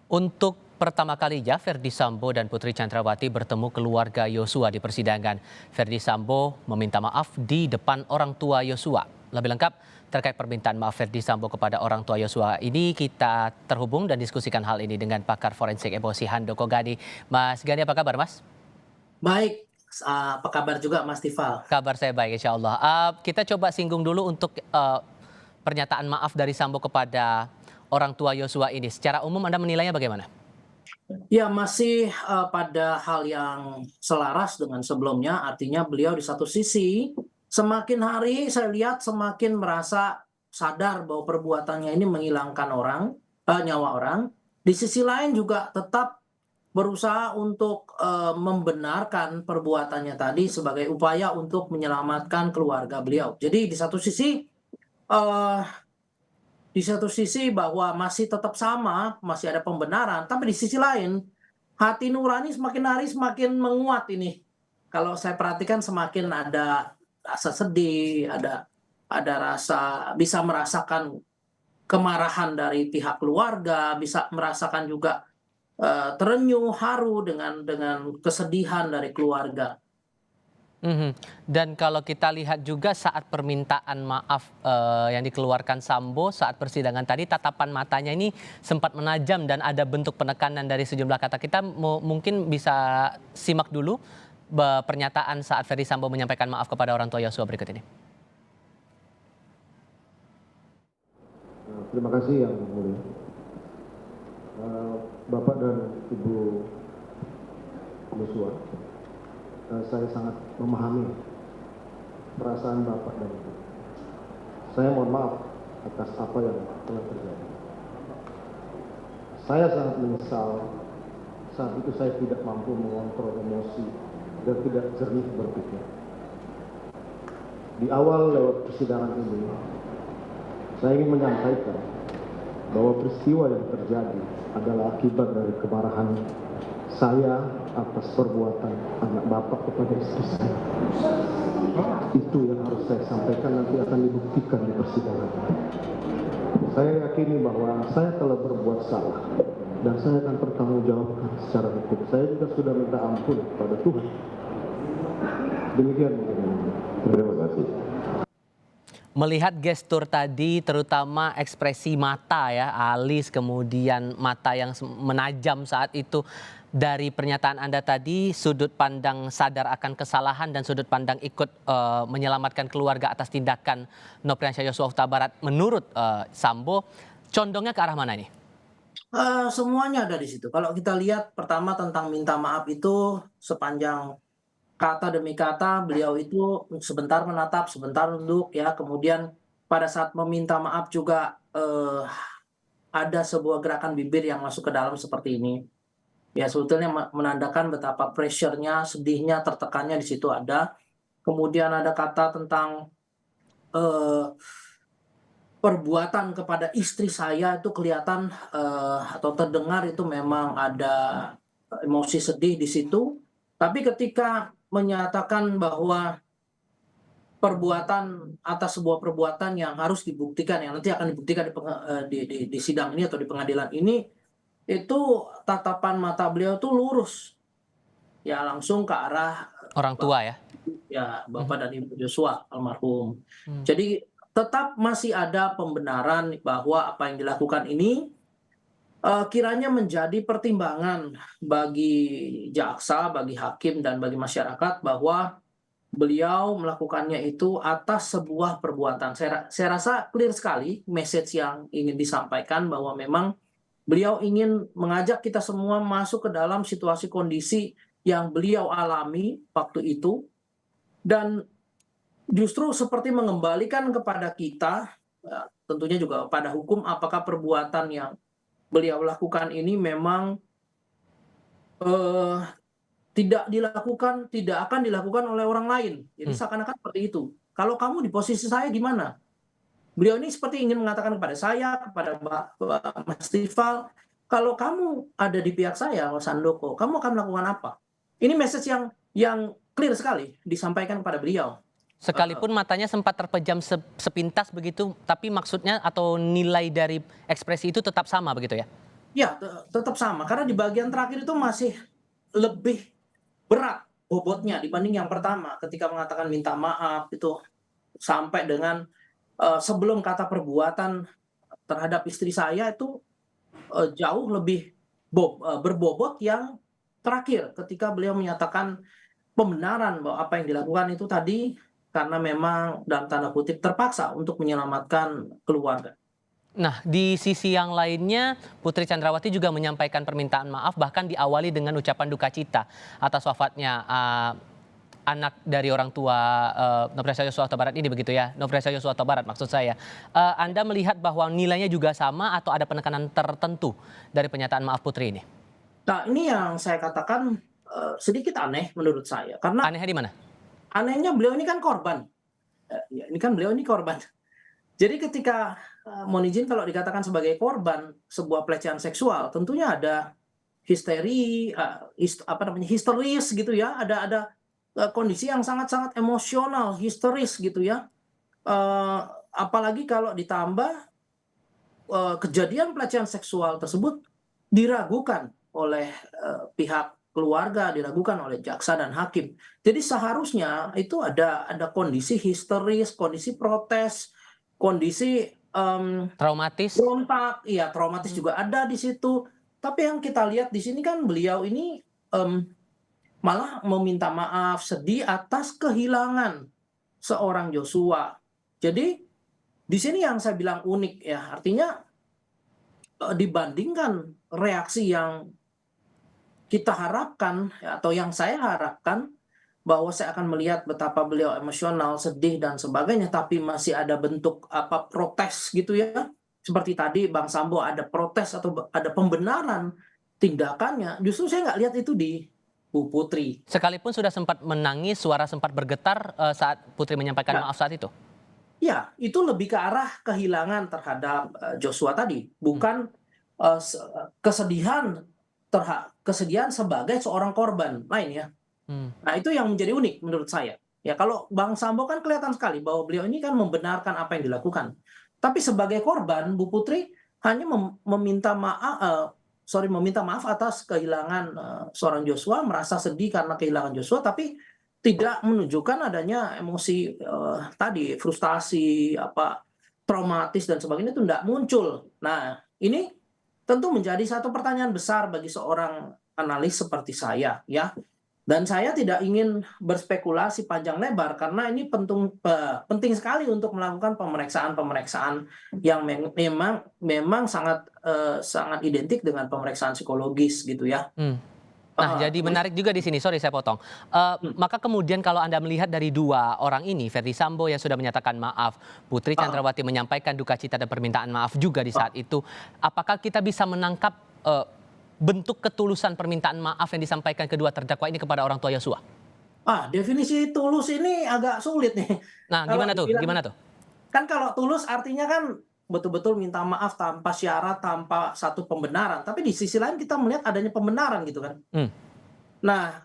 Untuk pertama kalinya, Verdi Sambo dan Putri Chandrawati bertemu keluarga Yosua di persidangan. Verdi Sambo meminta maaf di depan orang tua Yosua. Lebih lengkap terkait permintaan maaf Verdi Sambo kepada orang tua Yosua ini, kita terhubung dan diskusikan hal ini dengan pakar forensik emosi Handoko Gani. Mas Gani, apa kabar, Mas? Baik, apa kabar juga Mas Tifal? Kabar saya baik, insya Allah. Kita coba singgung dulu untuk pernyataan maaf dari Sambo kepada orang tua Yosua ini. Secara umum Anda menilainya bagaimana? Ya masih, pada hal yang selaras dengan sebelumnya, artinya beliau di satu sisi, semakin hari saya lihat semakin merasa sadar bahwa perbuatannya ini menghilangkan nyawa orang. Di sisi lain juga tetap berusaha untuk, membenarkan perbuatannya tadi sebagai upaya untuk menyelamatkan keluarga beliau. Jadi eee di satu sisi bahwa masih tetap sama, masih ada pembenaran, tapi di sisi lain, hati nurani semakin hari semakin menguat ini. Kalau saya perhatikan semakin ada rasa sedih, ada rasa bisa merasakan kemarahan dari pihak keluarga, bisa merasakan juga, terenyuh, haru dengan kesedihan dari keluarga. Mhm. Dan kalau kita lihat juga saat permintaan maaf, yang dikeluarkan Sambo saat persidangan tadi, tatapan matanya ini sempat menajam dan ada bentuk penekanan dari sejumlah kata. Kita mungkin bisa simak dulu pernyataan saat Ferdy Sambo menyampaikan maaf kepada orang tua Yosua berikut ini. Terima kasih Yang Mulia. Bapak dan Ibu Yosua, saya sangat memahami perasaan Bapak dan Ibu. Saya mohon maaf atas apa yang telah terjadi. Saya sangat menyesal saat itu saya tidak mampu mengontrol emosi dan tidak jernih berpikir. Di awal lewat persidangan ini, saya ingin menyampaikan bahwa peristiwa yang terjadi adalah akibat dari kemarahan saya atas perbuatan anak bapak kepada istri saya. Itu yang harus saya sampaikan, nanti akan dibuktikan di persidangan. Saya yakini bahwa saya telah berbuat salah dan saya akan bertanggungjawabkan secara hukum. Saya juga sudah minta ampun kepada Tuhan. Demikian. Terima kasih. Melihat gestur tadi, terutama ekspresi mata ya, alis, kemudian mata yang menajam saat itu, dari pernyataan Anda tadi, sudut pandang sadar akan kesalahan dan sudut pandang ikut menyelamatkan keluarga atas tindakan Nopriansyah Yosua Huta Barat, menurut Sambo, condongnya ke arah mana ini? Semuanya ada di situ. Kalau kita lihat pertama tentang minta maaf itu sepanjang kata demi kata beliau itu sebentar menatap, sebentar nunduk ya, kemudian pada saat meminta maaf juga, ada sebuah gerakan bibir yang masuk ke dalam seperti ini. Ya sebetulnya menandakan betapa pressure-nya, sedihnya, tertekannya di situ ada. Kemudian ada kata tentang, eee, perbuatan kepada istri saya itu kelihatan, atau terdengar itu memang ada emosi sedih di situ. Tapi ketika menyatakan bahwa perbuatan atas sebuah perbuatan yang harus dibuktikan, yang nanti akan dibuktikan di sidang ini atau di pengadilan ini, itu tatapan mata beliau tuh lurus, ya langsung ke arah, Orang tua ya? Bapak dan Ibu Joshua almarhum. Mhm. Jadi tetap masih ada pembenaran bahwa apa yang dilakukan ini, kiranya menjadi pertimbangan bagi jaksa, bagi hakim, dan bagi masyarakat bahwa beliau melakukannya itu atas sebuah perbuatan. Saya rasa clear sekali message yang ingin disampaikan bahwa memang beliau ingin mengajak kita semua masuk ke dalam situasi kondisi yang beliau alami waktu itu, dan justru seperti mengembalikan kepada kita, tentunya juga pada hukum, apakah perbuatan yang beliau lakukan ini memang, eee, tidak akan dilakukan oleh orang lain. Jadi Hmm. seakan-akan seperti itu. Kalau kamu di posisi saya gimana? Beliau ini seperti ingin mengatakan kepada saya, kepada Mas Tifal, kalau kamu ada di pihak saya, Mas Handoko, kamu akan melakukan apa? Ini message yang clear sekali disampaikan kepada beliau. Sekalipun matanya sempat terpejam sepintas begitu, tapi maksudnya atau nilai dari ekspresi itu tetap sama begitu ya? Ya, tetap sama karena di bagian terakhir itu masih lebih berat bobotnya dibanding yang pertama ketika mengatakan minta maaf itu sampai dengan, sebelum kata perbuatan terhadap istri saya itu, jauh lebih berbobot yang terakhir ketika beliau menyatakan pembenaran bahwa apa yang dilakukan itu tadi karena memang dalam tanda kutip "terpaksa" untuk menyelamatkan keluarga. Nah, di sisi yang lainnya, Putri Chandrawati juga menyampaikan permintaan maaf bahkan diawali dengan ucapan duka cita atas wafatnya anak dari orang tua Nofriansah Yosua Huta Barat ini begitu ya, Nofriansah Yosua Huta Barat maksud saya. Anda melihat bahwa nilainya juga sama atau ada penekanan tertentu dari pernyataan maaf Putri ini? Nah, ini yang saya katakan, sedikit aneh menurut saya karena Anehnya di mana? anehnya beliau ini kan korban, ya ini kan beliau ini korban. Jadi ketika, mohon izin kalau dikatakan sebagai korban sebuah pelecehan seksual, tentunya ada histeri, apa namanya, histeris gitu ya, ada, kondisi yang sangat-sangat emosional, histeris gitu ya. Apalagi kalau ditambah, kejadian pelecehan seksual tersebut diragukan oleh, pihak keluarga, diragukan oleh jaksa dan hakim. Jadi seharusnya itu ada kondisi histeris, kondisi protes, kondisi, Traumatis? berontak, iya traumatis juga ada di situ. Tapi yang kita lihat di sini kan beliau ini, malah meminta maaf, sedih atas kehilangan seorang Joshua. Jadi di sini yang saya bilang unik ya, artinya, dibandingkan reaksi yang kita harapkan ya, atau yang saya harapkan bahwa saya akan melihat betapa beliau emosional, sedih dan sebagainya, tapi masih ada bentuk apa protes gitu ya. Seperti tadi Bang Sambo ada protes atau ada pembenaran tindakannya, justru saya nggak lihat itu di Bu Putri. Sekalipun sudah sempat menangis, suara sempat bergetar saat Putri menyampaikan Ya, maaf saat itu? ya itu lebih ke arah kehilangan terhadap Joshua tadi, Hmm. bukan kesedihan kesedihan sebagai seorang korban lain ya. Hmm. Nah, itu yang menjadi unik menurut saya. Ya, kalau Bang Sambo kan kelihatan sekali bahwa beliau ini kan membenarkan apa yang dilakukan. Tapi sebagai korban, Bu Putri hanya meminta maaf atas kehilangan seorang Joshua, merasa sedih karena kehilangan Joshua, tapi tidak menunjukkan adanya emosi tadi frustasi, apa traumatis dan sebagainya itu tidak muncul. Nah, ini tentu menjadi satu pertanyaan besar bagi seorang analis seperti saya, ya. Dan saya tidak ingin berspekulasi panjang lebar karena ini penting sekali untuk melakukan pemeriksaan-pemeriksaan yang memang sangat identik dengan pemeriksaan psikologis gitu ya. Hmm. Nah, jadi menarik juga di sini, sorry saya potong. Maka kemudian kalau Anda melihat dari dua orang ini, Ferdy Sambo yang sudah menyatakan maaf, Putri Chandrawati menyampaikan duka cita dan permintaan maaf juga di saat itu, apakah kita bisa menangkap bentuk ketulusan permintaan maaf yang disampaikan kedua terdakwa ini kepada orang tua Yosua? Definisi tulus ini agak sulit nih. Nah, Kalau gimana tuh? dibilang Gimana tuh? kan kalau tulus artinya kan betul-betul minta maaf tanpa syarat, tanpa satu pembenaran. Tapi di sisi lain kita melihat adanya pembenaran gitu kan. Hmm. Nah,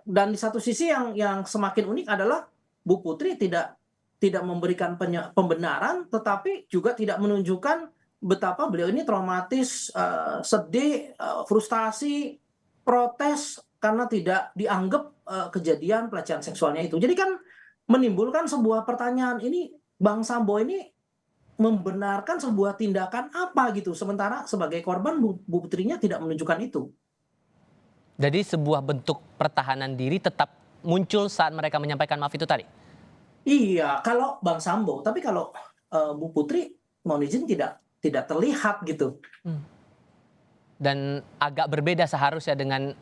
dan di satu sisi yang semakin unik adalah Bu Putri tidak memberikan pembenaran, tetapi juga tidak menunjukkan betapa beliau ini traumatis, sedih, frustasi, protes karena tidak dianggap kejadian pelecehan seksualnya itu. Jadi kan menimbulkan sebuah pertanyaan, ini Bang Sambo ini membenarkan sebuah tindakan apa gitu, sementara sebagai korban Bu Putrinya tidak menunjukkan itu. Jadi sebuah bentuk pertahanan diri tetap muncul saat mereka menyampaikan maaf itu tadi? Iya, kalau Bang Sambo, tapi kalau, Bu Putri mohon izin tidak terlihat gitu. Dan agak berbeda seharusnya dengan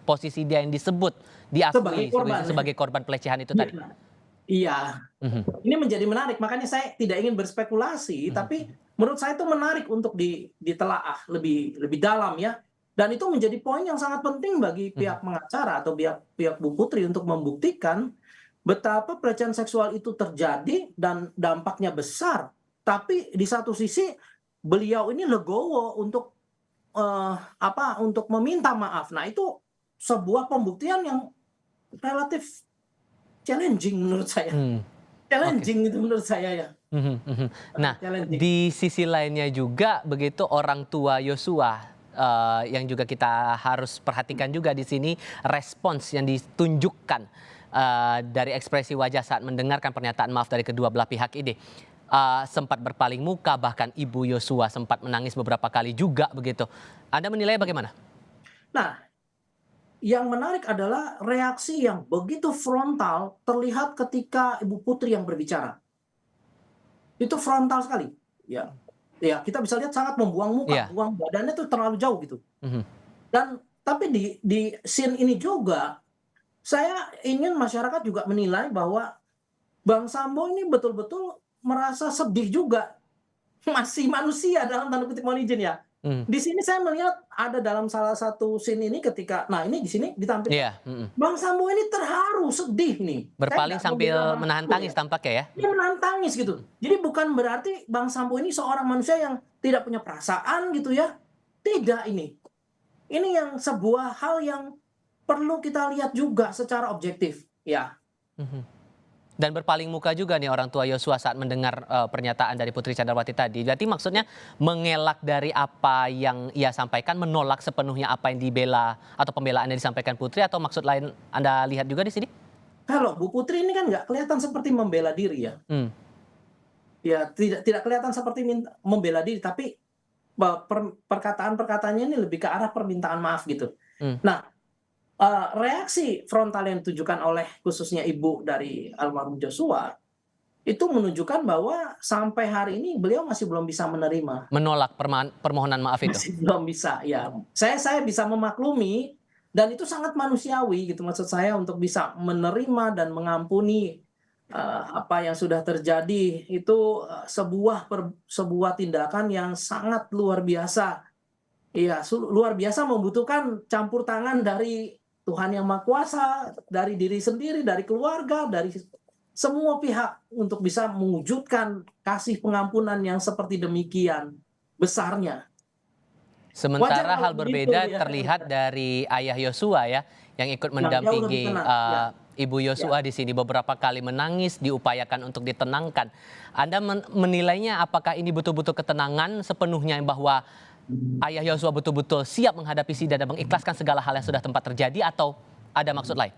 posisi dia yang disebut, Sebagai diakui korban ya. sebagai korban pelecehan itu tadi? Iya, Mhm. ini menjadi menarik, makanya saya tidak ingin berspekulasi, tapi menurut saya itu menarik untuk ditelaah lebih dalam ya. Dan itu menjadi poin yang sangat penting bagi pihak pengacara atau pihak Bu Putri untuk membuktikan betapa pelecehan seksual itu terjadi dan dampaknya besar. Tapi di satu sisi beliau ini legowo untuk untuk meminta maaf. Nah, itu sebuah pembuktian yang relatif challenging menurut saya. challenging itu menurut saya ya. Nah, Challenging. di sisi lainnya juga begitu orang tua Yosua yang juga kita harus perhatikan juga di sini respons yang ditunjukkan dari ekspresi wajah saat mendengarkan pernyataan maaf dari kedua belah pihak ini. Sempat berpaling muka, bahkan Ibu Yosua sempat menangis beberapa kali juga begitu. Anda menilai bagaimana? Nah, yang menarik adalah reaksi yang begitu frontal terlihat ketika Ibu Putri yang berbicara. Itu frontal sekali. Ya, ya kita bisa lihat sangat membuang muka, Iya. buang badannya tuh terlalu jauh gitu. Mhm. Dan tapi di scene ini juga saya ingin masyarakat juga menilai bahwa Bang Sambo ini betul-betul merasa sedih juga. Masih manusia dalam tanda kutip, mohon izin ya. Mhm. Di sini saya melihat ada dalam salah satu scene ini ketika, nah ini di sini ditampilkan. Iya. Bang Sambo ini terharu, sedih nih. Saya Berpaling nggak sambil membela Bang menahan Sambo tangis ya. tampaknya ya. Dia menahan tangis gitu. Jadi bukan berarti Bang Sambo ini seorang manusia yang tidak punya perasaan gitu ya. Tidak ini. Ini yang sebuah hal yang perlu kita lihat juga secara objektif. Ya. Mhm. Dan berpaling muka juga nih orang tua Yosua saat mendengar pernyataan dari Putri Candrawati tadi. Berarti maksudnya mengelak dari apa yang ia sampaikan, menolak sepenuhnya apa yang dibela atau pembelaan yang disampaikan Putri, atau maksud lain Anda lihat juga di sini? Kalau Bu Putri ini kan nggak kelihatan seperti membela diri ya. Hmm. Ya tidak kelihatan seperti membela diri, tapi perkataan-perkataannya ini lebih ke arah permintaan maaf gitu. Hmm. Nah, reaksi frontal yang ditujukan oleh khususnya ibu dari almarhum Joshua itu menunjukkan bahwa sampai hari ini beliau masih belum bisa menerima. Menolak permohonan maaf itu. Masih belum bisa, ya. Saya bisa memaklumi dan itu sangat manusiawi gitu, maksud saya, untuk bisa menerima dan mengampuni apa yang sudah terjadi. Itu sebuah tindakan yang sangat luar biasa. Iya, luar biasa, membutuhkan campur tangan dari Tuhan Yang Maha Kuasa, dari diri sendiri, dari keluarga, dari semua pihak untuk bisa mewujudkan kasih pengampunan yang seperti demikian besarnya. Sementara Wajar hal kalau begitu, berbeda ya. terlihat dari ayah Yosua ya, yang ikut Yang jauh lebih mendampingi tenang, ya. Ibu Yosua di sini beberapa kali menangis, diupayakan untuk ditenangkan. Anda menilainya apakah ini betul-betul ketenangan sepenuhnya bahwa ayah Yosua betul-betul siap menghadapi sidang dan mengikhlaskan segala hal yang sudah tempat terjadi, atau ada maksud lain?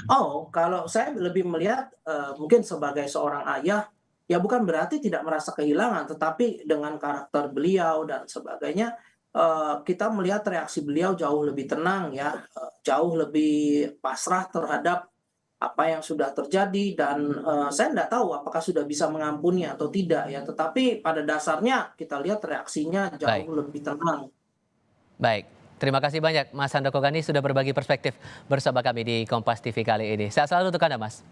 Oh, kalau saya lebih melihat mungkin sebagai seorang ayah, ya bukan berarti tidak merasa kehilangan, tetapi dengan karakter beliau dan sebagainya, kita melihat reaksi beliau jauh lebih tenang ya, jauh lebih pasrah terhadap apa yang sudah terjadi, dan saya tidak tahu apakah sudah bisa mengampuni atau tidak ya, tetapi pada dasarnya kita lihat reaksinya jauh Baik. lebih tenang. Baik, terima kasih banyak Mas Handoko Gani sudah berbagi perspektif bersama kami di Kompas TV kali ini. Sehat selalu untuk Anda, Mas.